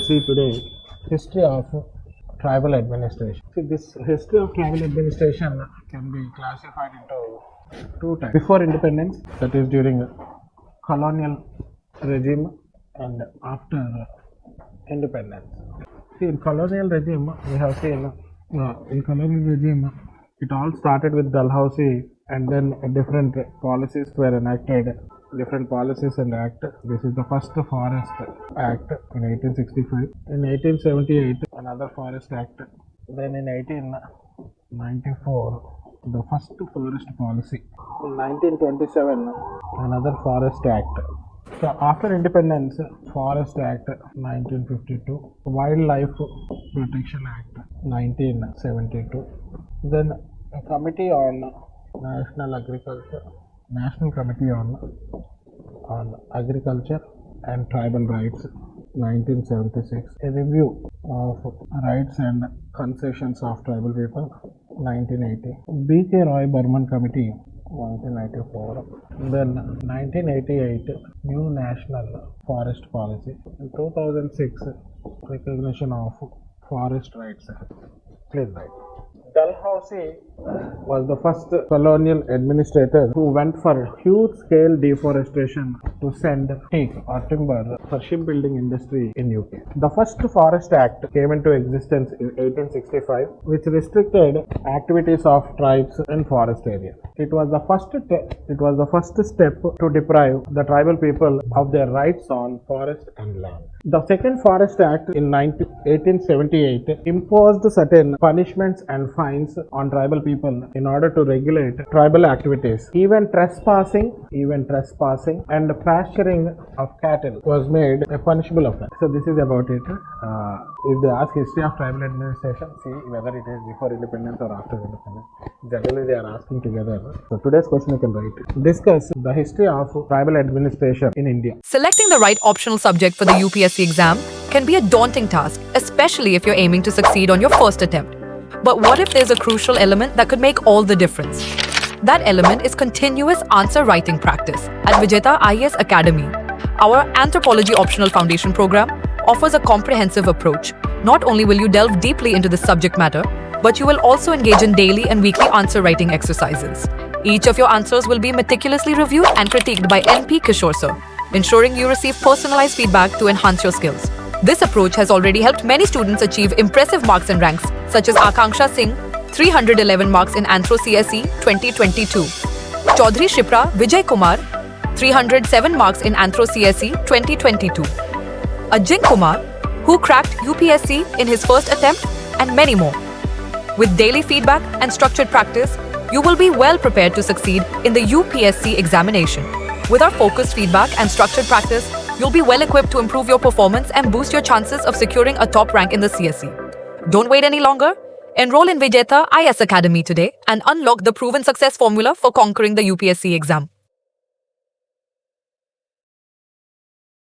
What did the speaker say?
see today history of tribal administration. See, this history of tribal administration can be classified into two types. Before independence, that is during colonial regime, and after independence. See, in colonial regime, we have seen in colonial regime, it all started with Dalhousie, and then different policies were enacted. Different policies and act. This is the first Forest Act in 1865. In 1878, another Forest Act. Then in 1894, the first Forest Policy. In 1927, another Forest Act. So after independence, Forest Act 1952, Wildlife Protection Act 1972. Then a Committee on National Agriculture. National Committee on Agriculture and Tribal Rights 1976, a review of rights and concessions of tribal people 1980, B. K. Roy Burman Committee 1994, then 1988 New National Forest Policy, in 2006 Recognition of Forest Rights Act. Please write. Dalhousie was the first colonial administrator who went for huge scale deforestation to send teak or timber for shipbuilding industry in UK. The first Forest Act came into existence in 1865, which restricted activities of tribes in forest areas. It was the first step to deprive the tribal people of their rights on forest and land. The second Forest Act in 1878 imposed certain punishments and fines on tribal people in order to regulate tribal activities. Even trespassing and pasturing of cattle was made a punishable offense. So this is about it. If they ask history of tribal administration, see whether it is before independence or after independence. Generally they are asking together. So today's question you can write. Discuss the history of tribal administration in India. Selecting the right optional subject for the UPSC exam can be a daunting task, especially if you're aiming to succeed on your first attempt. But what if there's a crucial element that could make all the difference? That element is continuous answer writing practice. At Vijetha IAS Academy, our Anthropology Optional Foundation program offers a comprehensive approach. Not only will you delve deeply into the subject matter, but you will also engage in daily and weekly answer writing exercises. Each of your answers will be meticulously reviewed and critiqued by P Kishore Sir, ensuring you receive personalized feedback to enhance your skills. This approach has already helped many students achieve impressive marks and ranks, such as Akanksha Singh, 311 marks in Anthro CSE 2022. Chaudhary Shipra Vijay Kumar, 307 marks in Anthro CSE 2022. Ajink Kumar, who cracked UPSC in his first attempt, and many more. With daily feedback and structured practice, you will be well prepared to succeed in the UPSC examination. With our focused feedback and structured practice, you'll be well equipped to improve your performance and boost your chances of securing a top rank in the CSE. Don't wait any longer. Enroll in Vijetha IAS Academy today and unlock the proven success formula for conquering the UPSC exam.